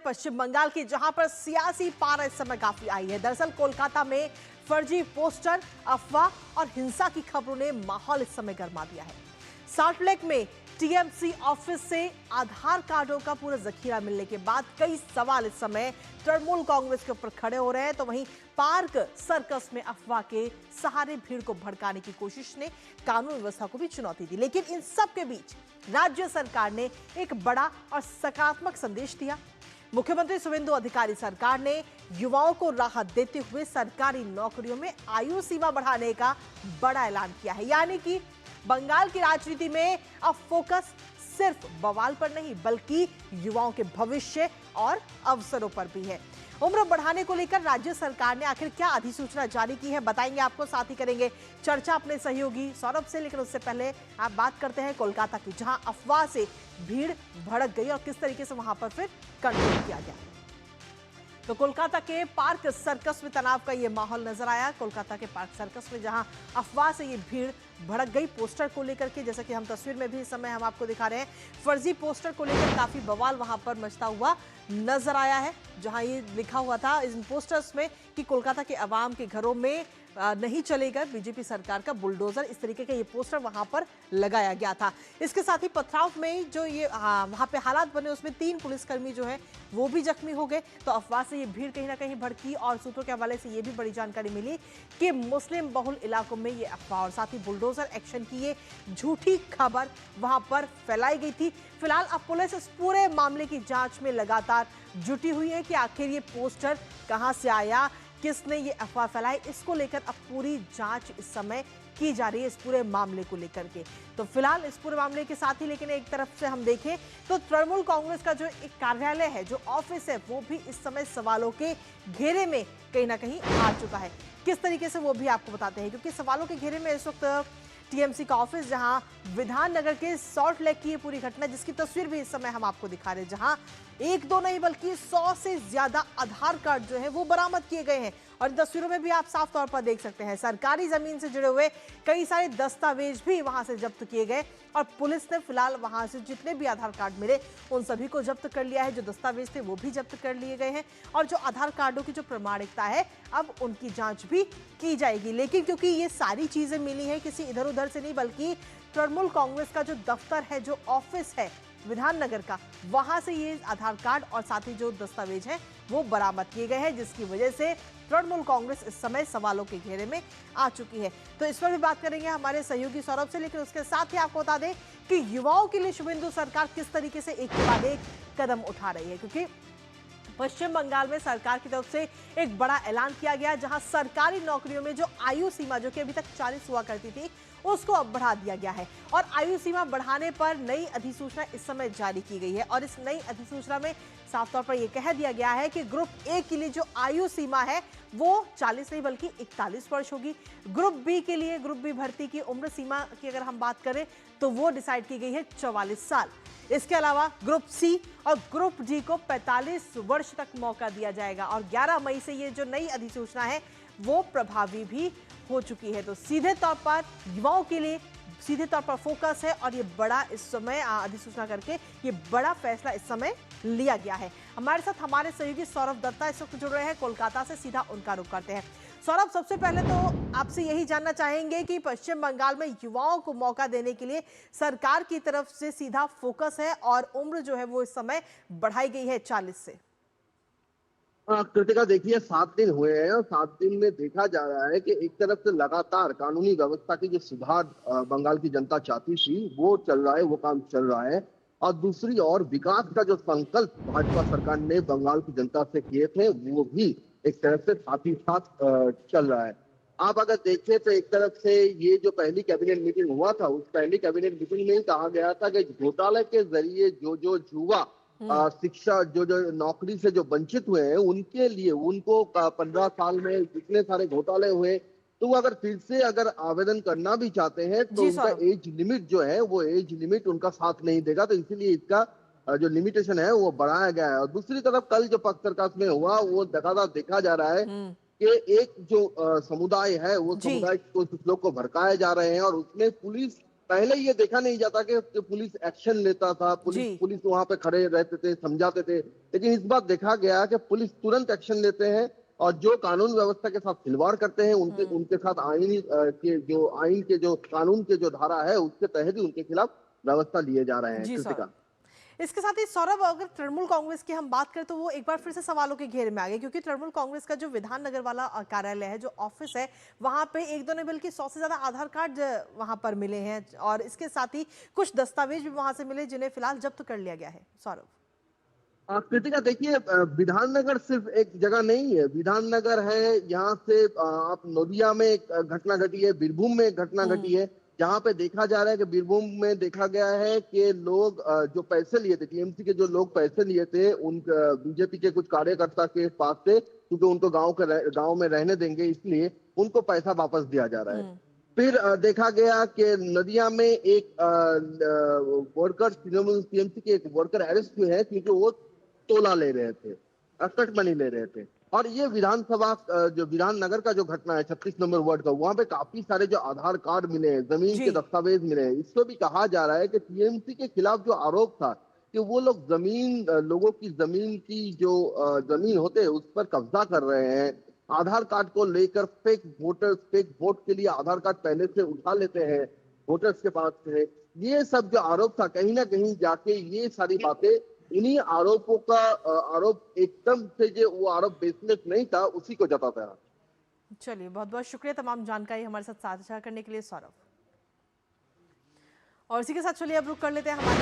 पश्चिम बंगाल की जहां पर सियासी पारा इस समय काफी आई है। दरअसल कोलकाता में फर्जी पोस्टर, अफवाह और हिंसा की खबरों ने माहौल इस समय गर्मा दिया है। सॉल्ट लेक में टीएमसी ऑफिस से आधार कार्डों का पूरा जखीरा मिलने के बाद कई सवाल इस समय तृणमूल कांग्रेस के ऊपर खड़े हो रहे हैं। तो वहीं पार्क सर्कस में अफवाह के सहारे भीड़ को भड़काने की कोशिश ने कानून व्यवस्था को भी चुनौती दी। लेकिन इन सब के बीच राज्य सरकार ने एक बड़ा और सकारात्मक संदेश दिया। मुख्यमंत्री शुवेंदु अधिकारी सरकार ने युवाओं को राहत देते हुए सरकारी नौकरियों में आयु सीमा बढ़ाने का बड़ा ऐलान किया है। यानी कि बंगाल की राजनीति में अब फोकस सिर्फ बवाल पर नहीं बल्कि युवाओं के भविष्य और अवसरों पर भी है। उम्र बढ़ाने को लेकर राज्य सरकार ने आखिर क्या अधिसूचना जारी की है बताएंगे आपको, साथ ही करेंगे चर्चा अपने सहयोगी सौरभ से। लेकिन उससे पहले आप बात करते हैं कोलकाता की, जहां अफवाह से भीड़ भड़क गई और किस तरीके से वहां पर फिर कंट्रोल किया गया। तो कोलकाता के पार्क सर्कस में तनाव का ये माहौल नजर आया। कोलकाता के पार्क सर्कस में जहां अफवाह से ये भीड़ भड़क गई पोस्टर को लेकर के, जैसा कि हम तस्वीर में भी इस समय हम आपको दिखा रहे हैं, फर्जी पोस्टर को लेकर काफी बवाल वहां पर मचता हुआ नजर आया है। जहां ये लिखा हुआ था इन पोस्टर्स में कि कोलकाता के अवाम के घरों में नहीं चलेगा बीजेपी सरकार का बुलडोजर, इस तरीके का ये पोस्टर वहां पर लगाया गया था। इसके साथ ही पथराव में जो ये वहां पे हालात बने उसमें 3 पुलिसकर्मी जो है वो भी जख्मी हो गए। तो अफवाह से ये भीड़ कहीं ना कहीं भड़की और सूत्रों के हवाले से ये भी बड़ी जानकारी मिली कि मुस्लिम बहुल इलाकों में ये अफवाह और साथ ही बुलडोजर एक्शन की ये झूठी खबर वहां पर फैलाई गई थी। फिलहाल अब पुलिस इस पूरे मामले की जांच में लगातार जुटी हुई है कि आखिर ये पोस्टर कहां से आया, किसने ये अफवाह फैलाई, इसको लेकर अब पूरी जांच इस समय की जा रही है इस पूरे मामले को लेकर के। तो फिलहाल इस पूरे मामले के साथ ही लेकिन एक तरफ से हम देखें तो तृणमूल कांग्रेस का जो एक कार्यालय है, जो ऑफिस है, वो भी इस समय सवालों के घेरे में कहीं ना कहीं आ चुका है। किस तरीके से वो भी आपको बताते हैं, क्योंकि सवालों के घेरे में इस वक्त टीएमसी का ऑफिस, जहां विधान नगर के सॉल्ट लेक की ये पूरी घटना जिसकी तस्वीर भी इस समय हम आपको दिखा रहे हैं, जहां 1-2 नहीं बल्कि 100 से ज्यादा आधार कार्ड जो है वो बरामद किए गए हैं। और इन तस्वीरों में भी आप साफ तौर पर देख सकते हैं सरकारी जमीन से जुड़े हुए कई सारे दस्तावेज भी वहां से जब्त किए गए। और पुलिस ने फिलहाल वहां से जितने भी आधार कार्ड मिले उन सभी को जब्त कर लिया है। जो दस्तावेज थे वो भी जब्त कर लिए गए हैं और जो आधार कार्डों की जो प्रमाणिकता है अब उनकी जांच भी की जाएगी। लेकिन क्योंकि ये सारी चीजें मिली है किसी इधर उधर से नहीं बल्कि तृणमूल कांग्रेस का जो दफ्तर है, जो ऑफिस है विधान नगर का, वहां से ये आधार कार्ड और साथ ही जो दस्तावेज हैं वो बरामद किए गए हैं, जिसकी वजह से तृणमूल कांग्रेस इस समय सवालों के घेरे में आ चुकी है। तो इस पर भी बात करेंगे हमारे सहयोगी सौरभ से। लेकिन उसके साथ ही आपको बता दें कि युवाओं के लिए शुवेंदु सरकार किस तरीके से एक के बाद एक कदम उठा रही है, क्योंकि पश्चिम बंगाल में सरकार की तरफ से एक बड़ा ऐलान किया गया, जहां सरकारी नौकरियों में जो आयु सीमा जो कि अभी तक 40 हुआ करती थी उसको अब बढ़ा दिया गया है। और आयु सीमा बढ़ाने पर नई अधिसूचना इस समय जारी की गई है और इस नई अधिसूचना में साफ तौर पर यह कह दिया गया है कि ग्रुप ए के लिए जो आयु सीमा है वो 40 नहीं बल्कि 41 वर्ष होगी। ग्रुप बी के लिए, ग्रुप बी भर्ती की उम्र सीमा की अगर हम बात करें तो वो डिसाइड की गई है 44 साल। इसके अलावा ग्रुप सी और ग्रुप डी को 45 वर्ष तक मौका दिया जाएगा और 11 मई से ये जो नई अधिसूचना है वो प्रभावी भी हो चुकी है। तो सीधे तौर पर युवाओं के लिए सीधे तौर पर फोकस है और ये बड़ा इस समय अधिसूचना करके ये बड़ा फैसला इस समय लिया गया है। हमारे साथ हमारे सहयोगी सौरभ दत्ता इस वक्त जुड़ रहे हैं कोलकाता से, सीधा उनका रुख करते हैं। सौरभ, सबसे पहले तो आपसे यही जानना चाहेंगे कि पश्चिम बंगाल में युवाओं को मौका देने के लिए सरकार की तरफ से सीधा फोकस है और उम्र जो है वो इस समय बढ़ाई गई है 40 से। कृतिका, देखिए 7 दिन हुए हैं और 7 दिन में देखा जा रहा है कि एक तरफ से लगातार कानूनी व्यवस्था की जो सुधार बंगाल की जनता चाहती थी वो चल रहा है, वो काम चल रहा है। और दूसरी ओर विकास का जो संकल्प भाजपा सरकार ने बंगाल की जनता से किए थे वो भी एक तरफ से साथ ही साथ चल रहा है। आप अगर देखें तो एक तरफ से ये जो पहली कैबिनेट मीटिंग हुआ था उस पहली कैबिनेट मीटिंग में ही कहा गया था कि घोटाले के जरिए जो युवा शिक्षा जो नौकरी से जो वंचित हुए हैं उनके लिए उनको 15 साल में जितने सारे घोटाले हुए तो वो अगर फिर से अगर आवेदन करना भी चाहते हैं तो उनका एज लिमिट जो है वो एज लिमिट उनका साथ नहीं देगा। तो इसीलिए इसका जो लिमिटेशन है वो बढ़ाया गया है। और दूसरी तरफ कल जो पक्ष सरकार में हुआ वो लगातार देखा जा रहा है कि एक जो समुदाय है वो समुदाय को कुछ लोग को भड़काए जा रहे हैं और उसमें पुलिस पहले ये देखा नहीं जाता कि पुलिस एक्शन लेता था, जी। पुलिस वहां पे खड़े रहते थे, समझाते थे, लेकिन इस बार देखा गया कि पुलिस तुरंत एक्शन लेते हैं और जो कानून व्यवस्था के साथ खिलवाड़ करते हैं उनके उनके साथ आईन के जो कानून के जो धारा है उसके तहत ही उनके खिलाफ व्यवस्था लिए जा रहे हैं। जी कृतिका। सौरभ, इसके साथ ही सौरभ, अगर तृणमूल कांग्रेस की हम बात करें तो वो एक बार फिर से सवालों के घेरे में आ गए, क्योंकि तृणमूल कांग्रेस का जो विधान नगर वाला कार्यालय है, जो ऑफिस है, वहां पे एक दो ने बल्कि 100 से ज्यादा आधार कार्ड वहां पर मिले हैं और इसके साथ ही कुछ दस्तावेज भी वहां से मिले जिन्हें फिलहाल जब्त कर लिया गया है। सौरभ, कृतिका देखिए, विधाननगर सिर्फ एक जगह नहीं है। विधाननगर है, यहाँ से आप नदिया में एक घटना घटी है, बीरभूम में एक घटना घटी है, जहाँ पे देखा जा रहा है कि बीरभूम में देखा गया है कि लोग जो पैसे लिए थे, टीएमसी के जो लोग पैसे लिए थे, उन बीजेपी के कुछ कार्यकर्ता के पास से, क्योंकि उनको गांव में रहने देंगे इसलिए उनको पैसा वापस दिया जा रहा है। फिर देखा गया कि नदिया में एक वर्कर, तृणमूल टीएमसी के एक वर्कर अरेस्ट हुए हैं क्योंकि वो तोला ले रहे थे, कट मनी ले रहे थे। और ये विधानसभा जो विधाननगर का जो घटना है 36 नंबर वार्ड का, वहां पे काफी सारे जो आधार कार्ड मिले हैं, जमीन के जी। दस्तावेज मिले हैं। इसको भी कहा जा रहा है कि टीएमसी के खिलाफ जो आरोप था कि वो लोग लोगों की जमीन की जो जमीन होते हैं उस पर कब्जा कर रहे हैं, आधार कार्ड को लेकर फेक वोट के लिए आधार कार्ड पहले से उठा लेते हैं वोटर्स के पास से। ये सब जो आरोप था, कहीं ना कहीं जाके ये सारी बातें, इन्हीं आरोपों का आरोप एकदम से जो वो आरोप बेसलेस नहीं था उसी को जताता है। चलिए, बहुत बहुत शुक्रिया तमाम जानकारी हमारे साथ साझा करने के लिए सौरभ। और इसी के साथ चलिए अब रुक कर लेते हैं हमारे